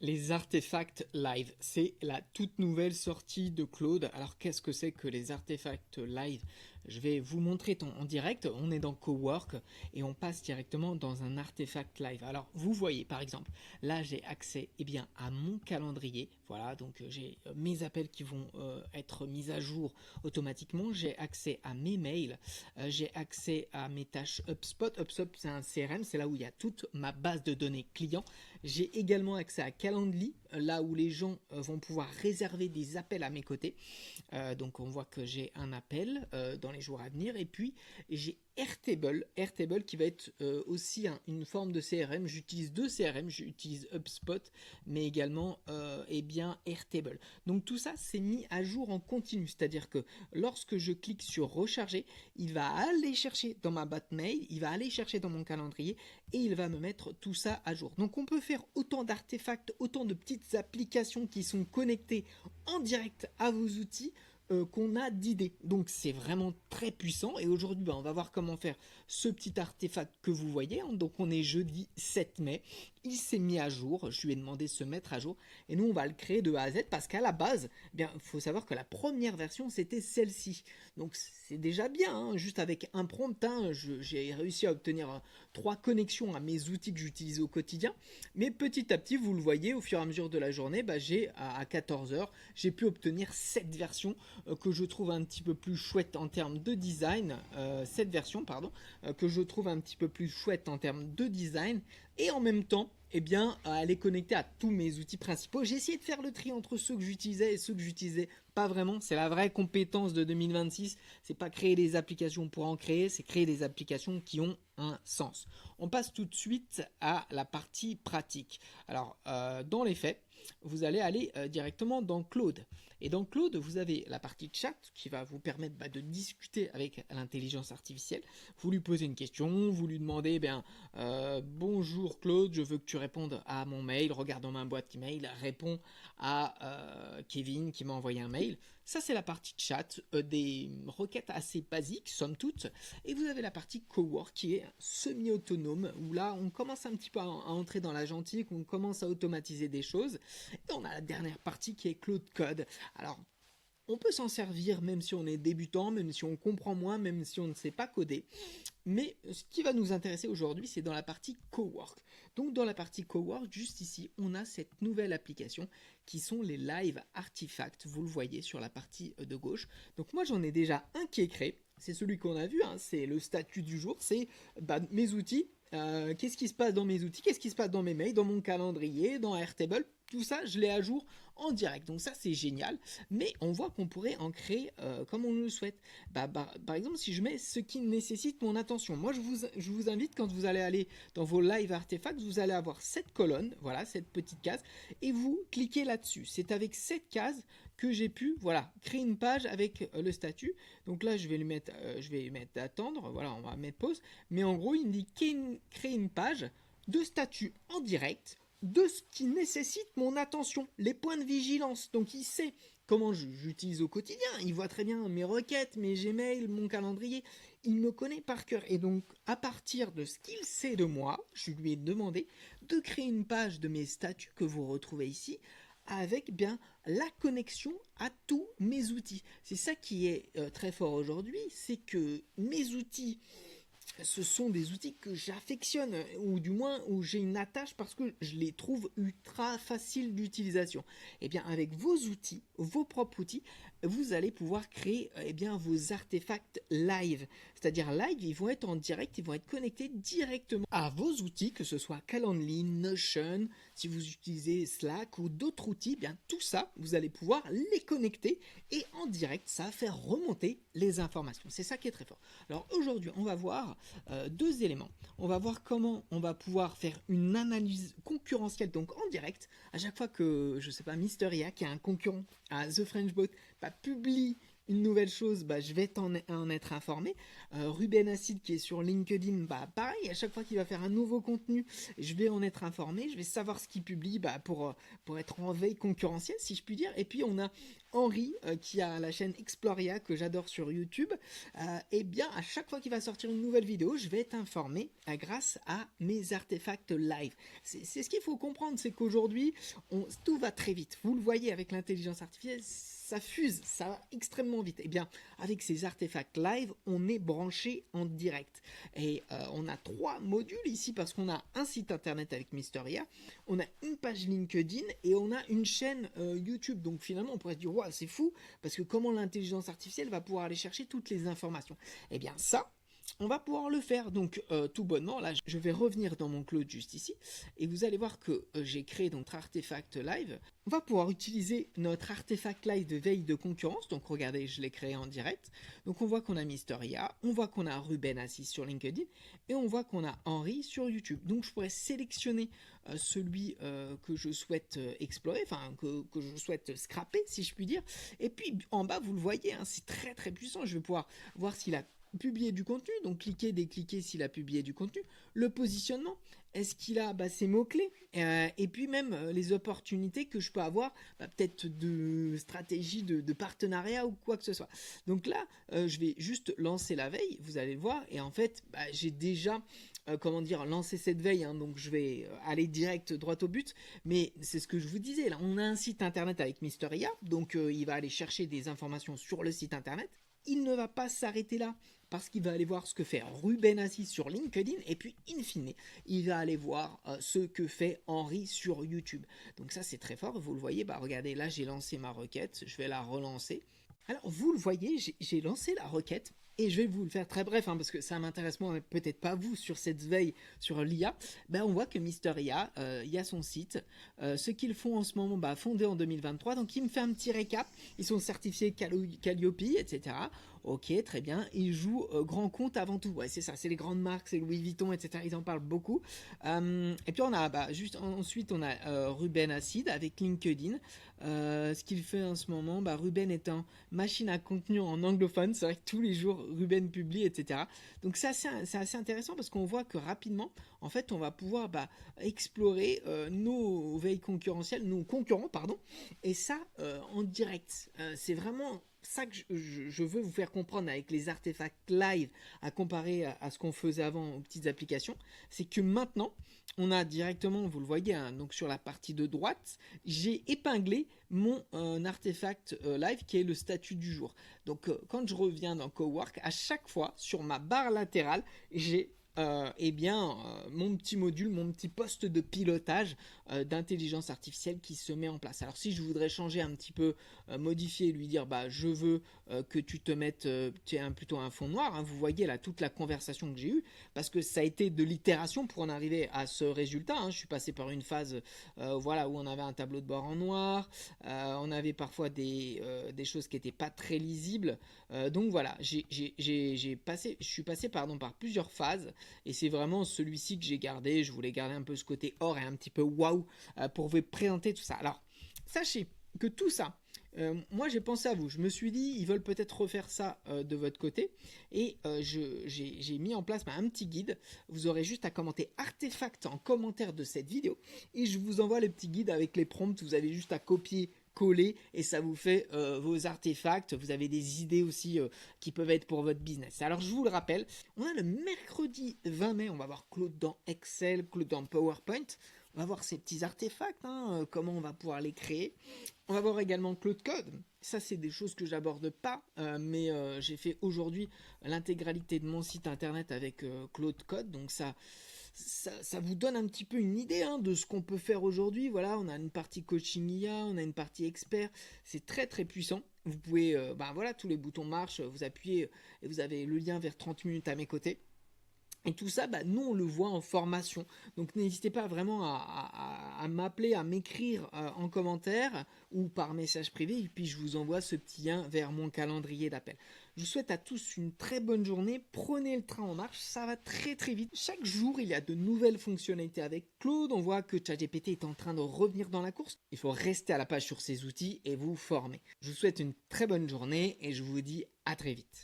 Les artefacts live, c'est la toute nouvelle sortie de Claude. Alors qu'est-ce que c'est que les artefacts live? Je vais vous montrer en direct. On est dans Cowork et on passe directement dans un artefact live. Alors vous voyez par exemple, là j'ai accès à mon calendrier. Voilà, donc j'ai mes appels qui vont être mis à jour automatiquement. J'ai accès à mes mails. J'ai accès à mes tâches HubSpot. HubSpot c'est un CRM, c'est là où il y a toute ma base de données clients. J'ai également accès à Calendly, là où les gens vont pouvoir réserver des appels à mes côtés. Donc on voit que j'ai un appel dans les jours à venir. Et puis j'ai Airtable qui va être aussi une forme de CRM. J'utilise deux CRM, j'utilise HubSpot, mais également Airtable. Donc tout ça c'est mis à jour en continu, c'est-à-dire que lorsque je clique sur recharger, il va aller chercher dans ma boîte mail, il va aller chercher dans mon calendrier et il va me mettre tout ça à jour. Donc on peut faire autant d'artefacts, autant de petites applications qui sont connectées en direct à vos outils qu'on a d'idées. Donc c'est vraiment très puissant et aujourd'hui on va voir comment faire ce petit artefact que vous voyez. Donc on est jeudi 7 mai, il s'est mis à jour, je lui ai demandé de se mettre à jour et nous on va le créer de A à Z parce qu'à la base, il faut savoir que la première version c'était celle-ci. Donc c'est déjà bien, hein, juste avec un prompt, hein, j'ai réussi à obtenir 3 connexions à mes outils que j'utilise au quotidien. Mais petit à petit, vous le voyez, au fur et à mesure de la journée, j'ai à 14h, j'ai pu obtenir cette version que je trouve un petit peu plus chouette en termes de design. Cette version, pardon, que je trouve un petit peu plus chouette en termes de design. Et en même temps, elle est connectée à tous mes outils principaux. J'ai essayé de faire le tri entre ceux que j'utilisais et ceux que j'utilisais pas vraiment. C'est la vraie compétence de 2026. C'est pas créer des applications pour en créer, c'est créer des applications qui ont un sens. On passe tout de suite à la partie pratique. Alors, dans les faits, vous allez aller directement dans Claude. Et dans Claude, vous avez la partie chat qui va vous permettre de discuter avec l'intelligence artificielle. Vous lui posez une question, vous lui demandez bonjour Claude, je veux que tu répondes à mon mail, regarde dans ma boîte email, réponds à Kevin qui m'a envoyé un mail. Ça c'est la partie chat, des requêtes assez basiques somme toute. Et vous avez la partie cowork qui est semi-autonome, où là on commence un petit peu à entrer dans la gentille, on commence à automatiser des choses. Et on a la dernière partie qui est Claude Code. Alors, on peut s'en servir même si on est débutant, même si on comprend moins, même si on ne sait pas coder. Mais ce qui va nous intéresser aujourd'hui, c'est dans la partie Cowork. Donc dans la partie Cowork, juste ici, on a cette nouvelle application qui sont les Live Artifacts. Vous le voyez sur la partie de gauche. Donc moi, j'en ai déjà un qui est créé. C'est celui qu'on a vu, hein, c'est le statut du jour, c'est mes outils. Qu'est-ce qui se passe dans mes outils, qu'est-ce qui se passe dans mes mails, dans mon calendrier, dans Airtable. Tout ça, je l'ai à jour en direct. Donc ça, c'est génial. Mais on voit qu'on pourrait en créer comme on le souhaite. Par exemple, si je mets ce qui nécessite mon attention. Moi, je vous invite, quand vous allez aller dans vos live artefacts, vous allez avoir cette colonne, voilà, cette petite case, et vous cliquez là-dessus. C'est avec cette case que j'ai pu, voilà, créer une page avec le statut. Donc là, je vais lui mettre attendre. Voilà, on va mettre pause. Mais en gros, il me dit créer une page de statut en direct de ce qui nécessite mon attention, les points de vigilance. Donc il sait comment j'utilise au quotidien, il voit très bien mes requêtes, mes Gmail, mon calendrier, il me connaît par cœur. Et donc à partir de ce qu'il sait de moi, je lui ai demandé de créer une page de mes statuts que vous retrouvez ici, avec la connexion à tous mes outils. C'est ça qui est très fort aujourd'hui, c'est que mes outils, ce sont des outils que j'affectionne, ou du moins où j'ai une attache parce que je les trouve ultra faciles d'utilisation. Et bien avec vos outils, vos propres outils, vous allez pouvoir créer vos artefacts live. C'est-à-dire live, ils vont être en direct, ils vont être connectés directement à vos outils, que ce soit Calendly, Notion, si vous utilisez Slack ou d'autres outils, tout ça, vous allez pouvoir les connecter et en direct, ça va faire remonter les informations. C'est ça qui est très fort. Alors aujourd'hui, on va voir deux éléments. On va voir comment on va pouvoir faire une analyse concurrentielle, donc en direct. À chaque fois que, je sais pas, Mister IA, qui est un concurrent à The French Bot, publie une nouvelle chose, je vais en être informé. Ruben Acid qui est sur LinkedIn, pareil, à chaque fois qu'il va faire un nouveau contenu, je vais en être informé, je vais savoir ce qu'il publie pour être en veille concurrentielle, si je puis dire. Et puis on a Henri qui a la chaîne Exploria que j'adore sur YouTube. Et bien à chaque fois qu'il va sortir une nouvelle vidéo, je vais être informé grâce à mes artefacts live. C'est ce qu'il faut comprendre, c'est qu'aujourd'hui tout va très vite. Vous le voyez avec l'intelligence artificielle, ça fuse, ça va extrêmement vite. Et bien avec ces artefacts live, on est branché en direct. Et on a 3 modules ici parce qu'on a un site internet avec Mysteria, on a une page LinkedIn et on a une chaîne YouTube. Donc finalement on pourrait se dire wow, c'est fou parce que comment l'intelligence artificielle va pouvoir aller chercher toutes les informations. Eh bien ça, on va pouvoir le faire. Donc tout bonnement, là je vais revenir dans mon cloud juste ici et vous allez voir que j'ai créé notre artefact live. On va pouvoir utiliser notre artefact live de veille de concurrence. Donc regardez, je l'ai créé en direct. Donc on voit qu'on a Mysteria, on voit qu'on a Ruben Assis sur LinkedIn et on voit qu'on a Henri sur YouTube. Donc je pourrais sélectionner celui que je souhaite explorer, enfin que je souhaite scraper si je puis dire. Et puis en bas vous le voyez, hein, c'est très très puissant. Je vais pouvoir voir s'il a publier du contenu, donc cliquer, décliquer s'il a publié du contenu, le positionnement, est-ce qu'il a ses mots-clés, et puis même les opportunités que je peux avoir, peut-être de stratégie de partenariat ou quoi que ce soit. Donc là, je vais juste lancer la veille, vous allez le voir, et en fait, j'ai déjà lancé cette veille, hein, donc je vais aller direct droit au but, mais c'est ce que je vous disais, là, on a un site internet avec Mysteria, donc il va aller chercher des informations sur le site internet, il ne va pas s'arrêter là parce qu'il va aller voir ce que fait Ruben Assis sur LinkedIn et puis in fine il va aller voir ce que fait Henri sur YouTube. Donc ça c'est très fort, vous le voyez, regardez là j'ai lancé ma requête, je vais la relancer. Alors vous le voyez, j'ai lancé la requête et je vais vous le faire très bref parce que ça m'intéresse moi, peut-être pas vous sur cette veille sur l'IA. On voit que Mysteria, il y a son site, ce qu'ils font en ce moment, fondé en 2023, donc il me fait un petit récap, ils sont certifiés Calliope, etc. Ok, très bien. Ils jouent grand compte avant tout. Ouais, c'est ça, c'est les grandes marques, c'est Louis Vuitton, etc. Ils en parlent beaucoup. Et puis on a, ensuite on a Ruben Acid avec LinkedIn. Ce qu'il fait en ce moment, Ruben est en machine à contenu en anglophone. C'est vrai que tous les jours Ruben publie, etc. Donc c'est assez intéressant parce qu'on voit que rapidement, en fait, on va pouvoir explorer nos veilles concurrentielles, nos concurrents, pardon. Et ça en direct. C'est vraiment ça que je veux vous faire comprendre avec les artefacts live à comparer à ce qu'on faisait avant aux petites applications, c'est que maintenant on a directement, vous le voyez, hein, donc sur la partie de droite, j'ai épinglé mon artefact live qui est le statut du jour. Donc quand je reviens dans Cowork, à chaque fois sur ma barre latérale, j'ai mon petit module, mon petit poste de pilotage d'intelligence artificielle qui se met en place. Alors si je voudrais changer un petit peu, modifier, lui dire je veux que tu te mettes plutôt un fond noir, hein, vous voyez là toute la conversation que j'ai eue, parce que ça a été de l'itération pour en arriver à ce résultat, hein. Je suis passé par une phase où on avait un tableau de bord en noir, on avait parfois des choses qui n'étaient pas très lisibles, donc voilà, je suis passé par plusieurs phases. Et c'est vraiment celui-ci que j'ai gardé. Je voulais garder un peu ce côté or et un petit peu waouh pour vous présenter tout ça. Alors, sachez que tout ça, moi j'ai pensé à vous. Je me suis dit, ils veulent peut-être refaire ça de votre côté. Et j'ai mis en place un petit guide. Vous aurez juste à commenter artefact en commentaire de cette vidéo. Et je vous envoie le petit guide avec les prompts. Vous avez juste à copier coller et ça vous fait vos artefacts. Vous avez des idées aussi qui peuvent être pour votre business. Alors je vous le rappelle, on a le mercredi 20 mai, on va voir Claude dans Excel, Claude dans PowerPoint. On va voir ces petits artefacts, comment on va pouvoir les créer. On va voir également Claude Code. Ça, c'est des choses que j'aborde pas, mais j'ai fait aujourd'hui l'intégralité de mon site internet avec Claude Code. Donc ça vous donne un petit peu une idée de ce qu'on peut faire aujourd'hui. Voilà, on a une partie coaching IA, on a une partie expert. C'est très très puissant. Vous pouvez, tous les boutons marchent, vous appuyez et vous avez le lien vers 30 minutes à mes côtés. Et tout ça, nous, on le voit en formation. Donc, n'hésitez pas vraiment à m'appeler, à m'écrire en commentaire ou par message privé. Et puis, je vous envoie ce petit lien vers mon calendrier d'appel. Je vous souhaite à tous une très bonne journée. Prenez le train en marche. Ça va très très vite. Chaque jour, il y a de nouvelles fonctionnalités avec Claude. On voit que ChatGPT est en train de revenir dans la course. Il faut rester à la page sur ces outils et vous former. Je vous souhaite une très bonne journée et je vous dis à très vite.